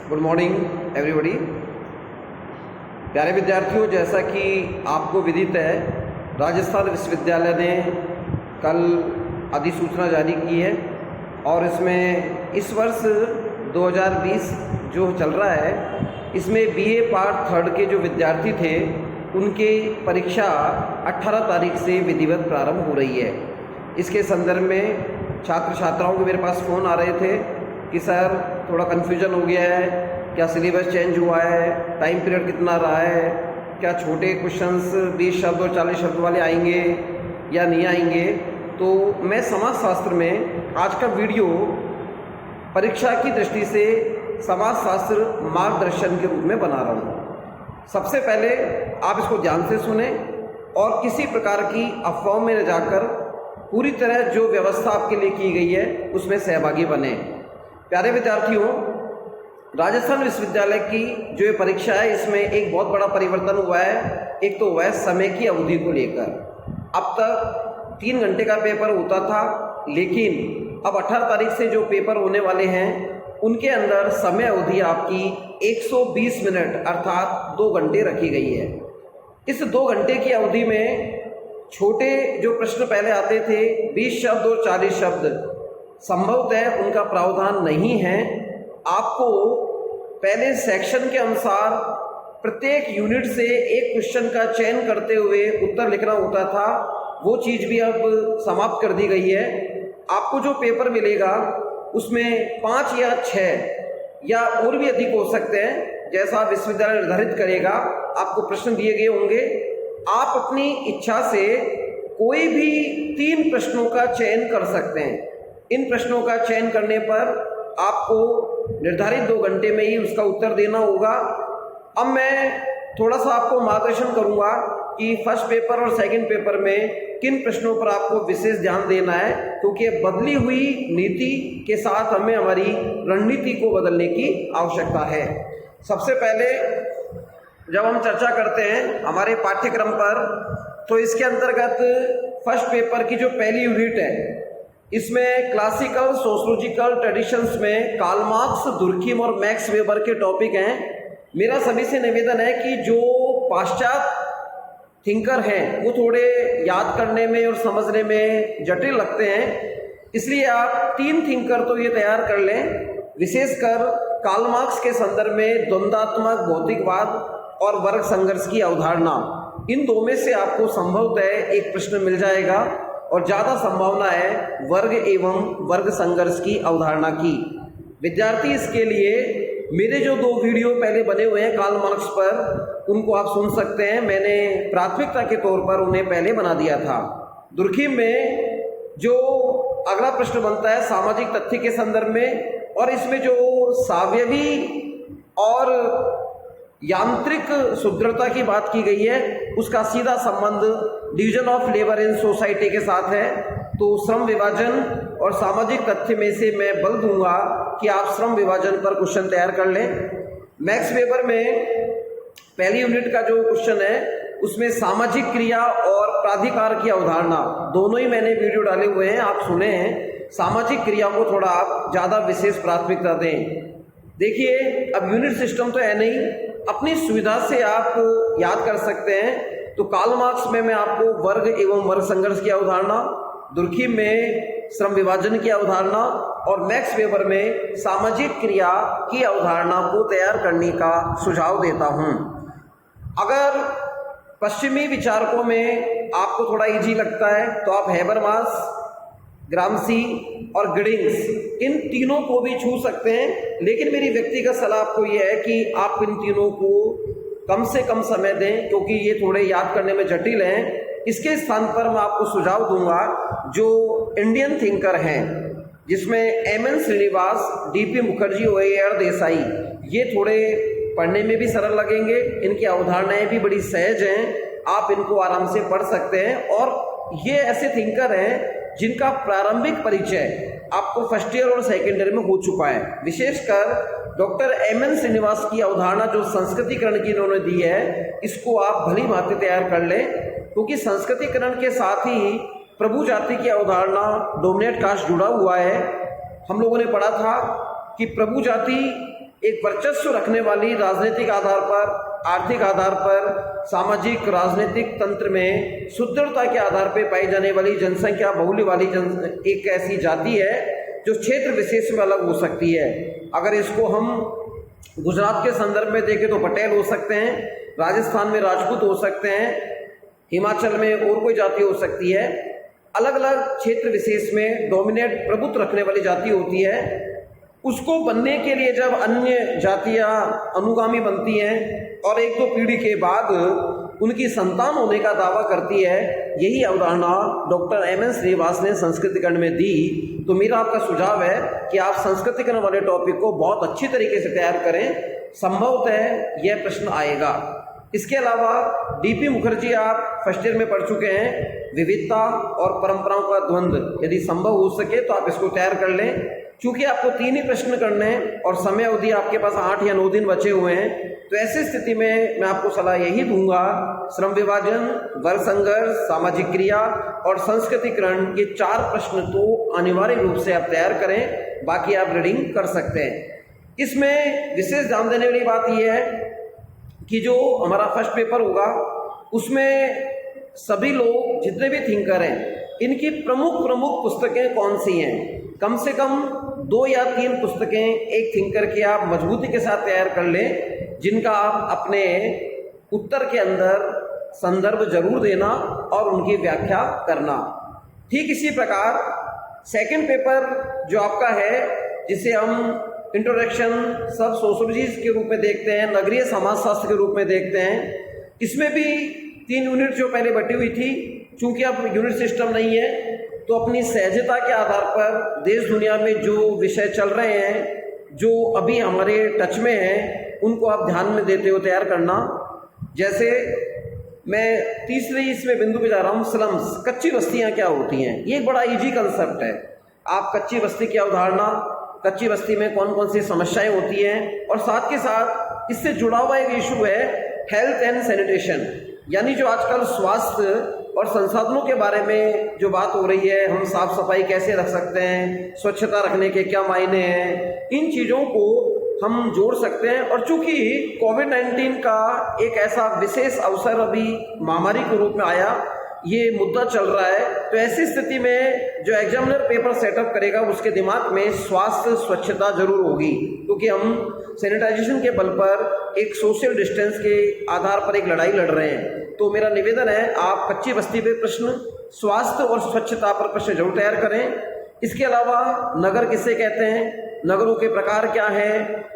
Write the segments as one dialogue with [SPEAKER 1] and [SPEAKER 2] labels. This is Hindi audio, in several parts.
[SPEAKER 1] Good morning everybody. प्यारे विद्यार्थियों, जैसा कि आपको विदित है, राजस्थान विश्वविद्यालय ने कल अधिसूचना जारी की है और इसमें इस वर्ष 2020 जो चल रहा है, इसमें बीए पार्ट थर्ड के जो विद्यार्थी थे उनके परीक्षा 18 तारीख से विधिवत प्रारंभ हो रही है। इसके संदर्भ में छात्र छात्राओं के मेरे पास फ़ोन आ रहे थे कि सर थोड़ा कन्फ्यूजन हो गया है, क्या सिलेबस चेंज हुआ है, टाइम पीरियड कितना रहा है, क्या छोटे क्वेश्चंस 20 शब्द और 40 शब्द वाले आएंगे या नहीं आएंगे। तो मैं समाजशास्त्र में आज का वीडियो परीक्षा की दृष्टि से समाजशास्त्र मार्गदर्शन के रूप में बना रहा हूँ। सबसे पहले आप इसको ध्यान से सुने और किसी प्रकार की अफवाहों में न जाकर पूरी तरह जो व्यवस्था आपके लिए की गई है उसमें सहभागी बने। प्यारे विद्यार्थियों, राजस्थान विश्वविद्यालय की जो ये परीक्षा है इसमें एक बहुत बड़ा परिवर्तन हुआ है। एक तो हुआ है समय की अवधि को लेकर। अब तक 3 घंटे का पेपर होता था, लेकिन अब 18 तारीख से जो पेपर होने वाले हैं उनके अंदर समय अवधि आपकी 120 मिनट अर्थात 2 घंटे रखी गई है। इस 2 घंटे की अवधि में छोटे जो प्रश्न पहले आते थे 20 शब्द और 40 शब्द, संभवतः उनका प्रावधान नहीं है। आपको पहले सेक्शन के अनुसार प्रत्येक यूनिट से एक क्वेश्चन का चयन करते हुए उत्तर लिखना होता था, वो चीज़ भी अब समाप्त कर दी गई है। आपको जो पेपर मिलेगा उसमें 5 या 6 या और भी अधिक हो सकते हैं, जैसा विश्वविद्यालय निर्धारित करेगा। आपको प्रश्न दिए गए होंगे, आप अपनी इच्छा से कोई भी 3 प्रश्नों का चयन कर सकते हैं। इन प्रश्नों का चयन करने पर आपको निर्धारित 2 घंटे में ही उसका उत्तर देना होगा। अब मैं थोड़ा सा आपको मार्गदर्शन करूंगा कि फर्स्ट पेपर और सेकंड पेपर में किन प्रश्नों पर आपको विशेष ध्यान देना है, क्योंकि बदली हुई नीति के साथ हमें हमारी रणनीति को बदलने की आवश्यकता है। सबसे पहले जब हम चर्चा करते हैं हमारे पाठ्यक्रम पर, तो इसके अंतर्गत फर्स्ट पेपर की जो पहली यूनिट है इसमें क्लासिकल सोशियोलॉजिकल ट्रेडिशंस में कार्ल मार्क्स, दुर्खिम और मैक्स वेबर के टॉपिक हैं। मेरा सभी से निवेदन है कि जो पाश्चात्य थिंकर हैं वो थोड़े याद करने में और समझने में जटिल लगते हैं, इसलिए आप 3 थिंकर तो ये तैयार कर लें। विशेषकर कार्ल मार्क्स के संदर्भ में द्वंद्वात्मक भौतिकवाद और वर्ग संघर्ष की अवधारणा, इन 2 में से आपको संभवतः एक प्रश्न मिल जाएगा और ज़्यादा संभावना है वर्ग एवं वर्ग संघर्ष की अवधारणा की। विद्यार्थी इसके लिए मेरे जो 2 वीडियो पहले बने हुए हैं कार्ल मार्क्स पर, उनको आप सुन सकते हैं। मैंने प्राथमिकता के तौर पर उन्हें पहले बना दिया था। दुर्खिम में जो अगला प्रश्न बनता है सामाजिक तथ्य के संदर्भ में, और इसमें जो सावयवी और यांत्रिक सुदृढ़ता की बात की गई है उसका सीधा संबंध division of labour in society के साथ है। तो श्रम विभाजन और सामाजिक तथ्य में से मैं बल दूंगा कि आप श्रम विभाजन पर क्वेश्चन तैयार कर लें। मैक्स वेबर में पहली यूनिट का जो क्वेश्चन है उसमें सामाजिक क्रिया और प्राधिकार की अवधारणा, दोनों ही मैंने वीडियो डाले हुए हैं, आप सुने हैं। सामाजिक क्रिया को थोड़ा आप ज़्यादा विशेष प्राथमिकता दें। देखिए, अब यूनिट सिस्टम तो है नहीं, अपनी सुविधा से आप याद कर सकते हैं। तो कार्ल मार्क्स में मैं आपको वर्ग एवं वर्ग संघर्ष की अवधारणा, दुर्खिम में श्रम विभाजन की अवधारणा और मैक्स वेबर में सामाजिक क्रिया की अवधारणा को तैयार करने का सुझाव देता हूं। अगर पश्चिमी विचारकों में आपको थोड़ा इजी लगता है तो आप हैबरमास, ग्रामसी और गिडिंग्स, इन तीनों को भी छू सकते हैं, लेकिन मेरी व्यक्तिगत सलाह आपको यह है कि आप इन तीनों को कम से कम समय दें, क्योंकि ये थोड़े याद करने में जटिल हैं। इसके स्थान पर मैं आपको सुझाव दूंगा जो इंडियन थिंकर हैं, जिसमें M N. Srinivas, D P. Mukherjee, O R. Desai, ये थोड़े पढ़ने में भी सरल लगेंगे। इनकी अवधारणाएं भी बड़ी सहज हैं, आप इनको आराम से पढ़ सकते हैं। और ये ऐसे थिंकर हैं जिनका प्रारंभिक परिचय आपको फर्स्ट ईयर और सेकेंड ईयर में हो चुका है। विशेषकर डॉक्टर एम.एन. श्रीनिवास की अवधारणा जो संस्कृतिकरण की इन्होंने दी है, इसको आप भली भांति तैयार कर लें, क्योंकि संस्कृतिकरण के साथ ही प्रभु जाति की अवधारणा, डोमिनेट कास्ट जुड़ा हुआ है। हम लोगों ने पढ़ा था कि प्रभु जाति एक वर्चस्व रखने वाली राजनीतिक आधार पर, आर्थिक आधार पर, सामाजिक राजनीतिक तंत्र में सुदृढ़ता के आधार पर पाई जाने वाली जनसंख्या बहुल्य वाली एक ऐसी जाति है जो क्षेत्र विशेष में अलग हो सकती है। अगर इसको हम गुजरात के संदर्भ में देखें तो पटेल हो सकते हैं, राजस्थान में राजपूत हो सकते हैं, हिमाचल में और कोई जाति हो सकती है। अलग अलग क्षेत्र विशेष में डोमिनेट प्रभुत्व रखने वाली जाति होती है। उसको बनने के लिए जब अन्य जातियां अनुगामी बनती हैं और एक दो पीढ़ी के बाद उनकी संतान होने का दावा करती है, यही अवधारणा डॉक्टर एम.एन. श्रीवास ने संस्कृतिकरण में दी। तो मेरा आपका सुझाव है कि आप संस्कृतिकरण वाले टॉपिक को बहुत अच्छी तरीके से तैयार करें, संभवतः यह प्रश्न आएगा। इसके अलावा डीपी मुखर्जी आप फर्स्ट ईयर में पढ़ चुके हैं, विविधता और परंपराओं का द्वंद्व, यदि संभव हो सके तो आप इसको तैयार कर लें। चूंकि आपको 3 ही प्रश्न करने हैं और समय अवधि आपके पास 8 या 9 दिन बचे हुए हैं, तो ऐसी स्थिति में मैं आपको सलाह यही दूंगा, श्रम विभाजन, वर्ग संघर्ष, सामाजिक क्रिया और संस्कृतिकरण, ये 4 प्रश्न तो अनिवार्य रूप से आप तैयार करें, बाकी आप रीडिंग कर सकते हैं। इसमें विशेष ध्यान देने वाली बात यह है कि जो हमारा फर्स्ट पेपर होगा उसमें सभी लोग जितने भी थिंकर हैं इनकी प्रमुख पुस्तकें कौन सी हैं, कम से कम 2 या 3 पुस्तकें एक थिंकर की आप मजबूती के साथ तैयार कर लें, जिनका आप अपने उत्तर के अंदर संदर्भ जरूर देना और उनकी व्याख्या करना। ठीक इसी प्रकार सेकंड पेपर जो आपका है, जिसे हम इंट्रोडक्शन सब सोशोलॉजीज के रूप में देखते हैं, नगरीय समाजशास्त्र के रूप में देखते हैं, इसमें भी 3 यूनिट जो पहले बटी हुई थी, चूंकि अब यूनिट सिस्टम नहीं है तो अपनी सहजता के आधार पर देश दुनिया में जो विषय चल रहे हैं, जो अभी हमारे टच में हैं, उनको आप ध्यान में देते हुए तैयार करना। जैसे मैं तीसरे इसमें बिंदु पे जा रहा हूँ, स्लम्स, कच्ची बस्तियाँ क्या होती हैं। ये एक बड़ा इजी कंसेप्ट है। आप कच्ची बस्ती की अवधारणा, कच्ची बस्ती में कौन कौन सी समस्याएं होती हैं, और साथ के साथ इससे जुड़ा हुआ एक इशू है हेल्थ एंड सैनिटेशन, यानी जो आजकल स्वास्थ्य और संसाधनों के बारे में जो बात हो रही है, हम साफ सफाई कैसे रख सकते हैं, स्वच्छता रखने के क्या मायने हैं, इन चीज़ों को हम जोड़ सकते हैं। और चूंकि कोविड-19 का एक ऐसा विशेष अवसर अभी महामारी के रूप में आया, ये मुद्दा चल रहा है, तो ऐसी स्थिति में जो एग्जामिनर पेपर सेटअप करेगा उसके दिमाग में स्वास्थ्य स्वच्छता जरूर होगी, क्योंकि हम सैनिटाइजेशन के बल पर एक सोशल डिस्टेंस के आधार पर एक लड़ाई लड़ रहे हैं। तो मेरा निवेदन है, आप कच्ची बस्ती पे प्रश्न, स्वास्थ्य और स्वच्छता पर प्रश्न जरूर तैयार करें। इसके अलावा नगर किसे कहते हैं, नगरों के प्रकार क्या है,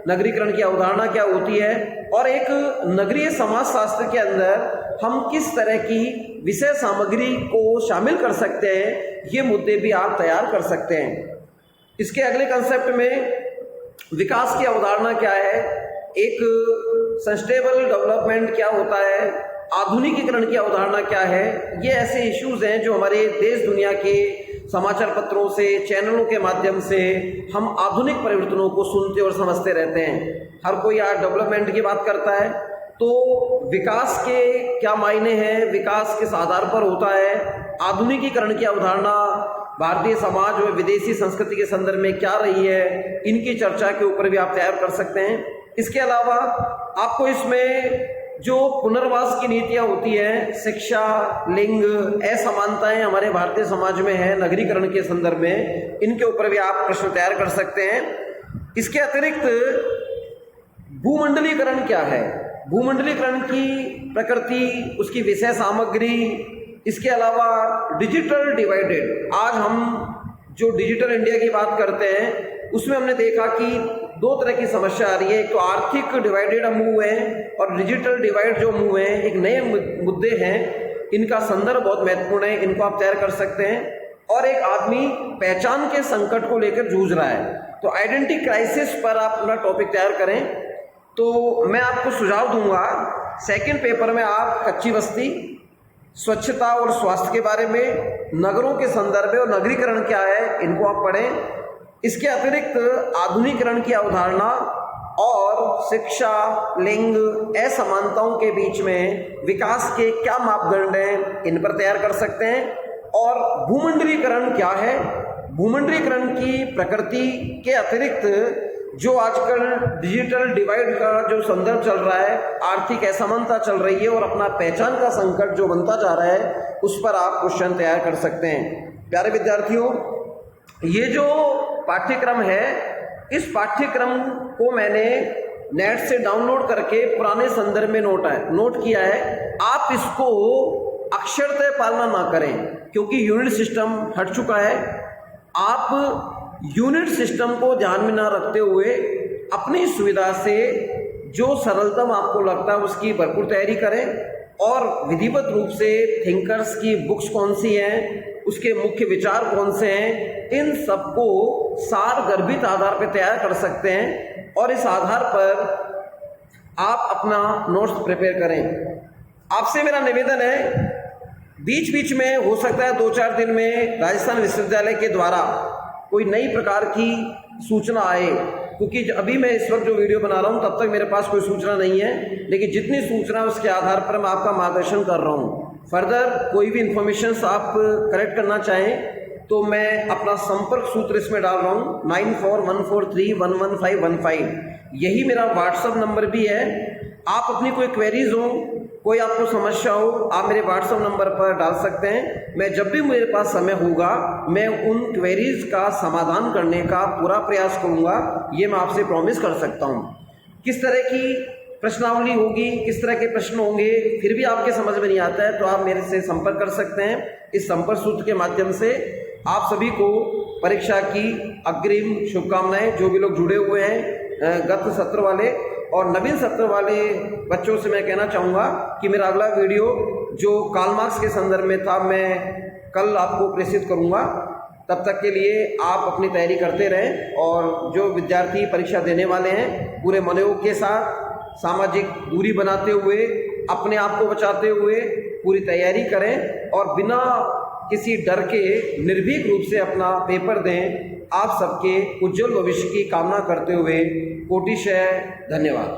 [SPEAKER 1] नगरीकरण की अवधारणा क्या होती है, और एक नगरीय समाजशास्त्र के अंदर हम किस तरह की विषय सामग्री को शामिल कर सकते हैं, ये मुद्दे भी आप तैयार कर सकते हैं। इसके अगले कंसेप्ट में विकास की अवधारणा क्या है, एक सस्टेनेबल डेवलपमेंट क्या होता है, आधुनिकीकरण की अवधारणा क्या है, ये ऐसे इश्यूज हैं जो हमारे देश दुनिया के समाचार पत्रों से, चैनलों के माध्यम से हम आधुनिक परिवर्तनों को सुनते और समझते रहते हैं। हर कोई आज डेवलपमेंट की बात करता है, तो विकास के क्या मायने हैं, विकास किस आधार पर होता है, आधुनिकीकरण की अवधारणा भारतीय समाज और विदेशी संस्कृति के संदर्भ में क्या रही है, इनकी चर्चा के ऊपर भी आप तैयार कर सकते हैं। इसके अलावा आपको इसमें जो पुनर्वास की नीतियाँ होती हैं, शिक्षा, लिंग, असमानताएं हमारे भारतीय समाज में है नगरीकरण के संदर्भ में, इनके ऊपर भी आप प्रश्न तैयार कर सकते हैं। इसके अतिरिक्त भूमंडलीकरण क्या है, भूमंडलीकरण की प्रकृति, उसकी विषय सामग्री, इसके अलावा डिजिटल डिवाइडेड, आज हम जो डिजिटल इंडिया की बात करते हैं उसमें हमने देखा कि 2 तरह की समस्या आ रही है। एक तो आर्थिक डिवाइडेड हम हुए हैं और डिजिटल डिवाइड जो हुए हैं, एक नए मुद्दे हैं, इनका संदर्भ बहुत महत्वपूर्ण है, इनको आप तैयार कर सकते हैं। और एक आदमी पहचान के संकट को लेकर जूझ रहा है, तो आइडेंटिटी क्राइसिस पर आप अपना टॉपिक तैयार करें। तो मैं आपको सुझाव दूंगा, सेकंड पेपर में आप कच्ची बस्ती, स्वच्छता और स्वास्थ्य के बारे में, नगरों के संदर्भ में और नगरीकरण क्या है, इनको आप पढ़ें। इसके अतिरिक्त आधुनिकीकरण की अवधारणा और शिक्षा, लिंग, असमानताओं के बीच में विकास के क्या मापदंड हैं, इन पर तैयार कर सकते हैं। और भूमंडलीकरण क्या है, भूमंडलीकरण की प्रकृति के अतिरिक्त जो आजकल डिजिटल डिवाइड का जो संदर्भ चल रहा है, आर्थिक असमानता चल रही है और अपना पहचान का संकट जो बनता जा रहा है, उस पर आप क्वेश्चन तैयार कर सकते हैं। प्यारे विद्यार्थियों, ये जो पाठ्यक्रम है, इस पाठ्यक्रम को मैंने नेट से डाउनलोड करके पुराने संदर्भ में नोट किया है। आप इसको अक्षरतः पालना ना करें, क्योंकि यूनिट सिस्टम हट चुका है। आप यूनिट सिस्टम को ध्यान में ना रखते हुए अपनी सुविधा से जो सरलतम आपको लगता है उसकी भरपूर तैयारी करें और विधिवत रूप से थिंकर्स की बुक्स कौन सी हैं, उसके मुख्य विचार कौन से हैं, इन सबको सारगर्भित आधार पर तैयार कर सकते हैं और इस आधार पर आप अपना नोट्स प्रिपेयर करें। आपसे मेरा निवेदन है, बीच बीच में हो सकता है 2-4 दिन में राजस्थान विश्वविद्यालय के द्वारा कोई नई प्रकार की सूचना आए, क्योंकि अभी मैं इस वक्त जो वीडियो बना रहा हूँ तब तक मेरे पास कोई सूचना नहीं है, लेकिन जितनी सूचना है उसके आधार पर मैं आपका मार्गदर्शन कर रहा हूँ। फर्दर कोई भी इंफॉर्मेशन आप कलेक्ट करना चाहें तो मैं अपना संपर्क सूत्र इसमें डाल रहा हूँ, 9414311515। यही मेरा व्हाट्सअप नंबर भी है। आप अपनी कोई क्वेरीज हो, कोई आपको समस्या हो, आप मेरे व्हाट्सअप नंबर पर डाल सकते हैं। मैं जब भी मेरे पास समय होगा मैं उन क्वेरीज का समाधान करने का पूरा प्रयास करूंगा, ये मैं आपसे प्रॉमिस कर सकता हूं। किस तरह की प्रश्नावली होगी, किस तरह के प्रश्न होंगे, फिर भी आपके समझ में नहीं आता है तो आप मेरे से संपर्क कर सकते हैं। इस संपर्क सूत्र के माध्यम से आप सभी को परीक्षा की अग्रिम शुभकामनाएं। जो भी लोग जुड़े हुए हैं गत सत्र वाले और नवीन सत्र वाले बच्चों से मैं कहना चाहूँगा कि मेरा अगला वीडियो जो कार्ल मार्क्स के संदर्भ में था, मैं कल आपको प्रेषित करूँगा। तब तक के लिए आप अपनी तैयारी करते रहें और जो विद्यार्थी परीक्षा देने वाले हैं पूरे मनोयोग के साथ, सामाजिक दूरी बनाते हुए, अपने आप को बचाते हुए पूरी तैयारी करें और बिना किसी डर के निर्भीक रूप से अपना पेपर दें। आप सबके उज्जवल भविष्य की कामना करते हुए कोटिशय धन्यवाद।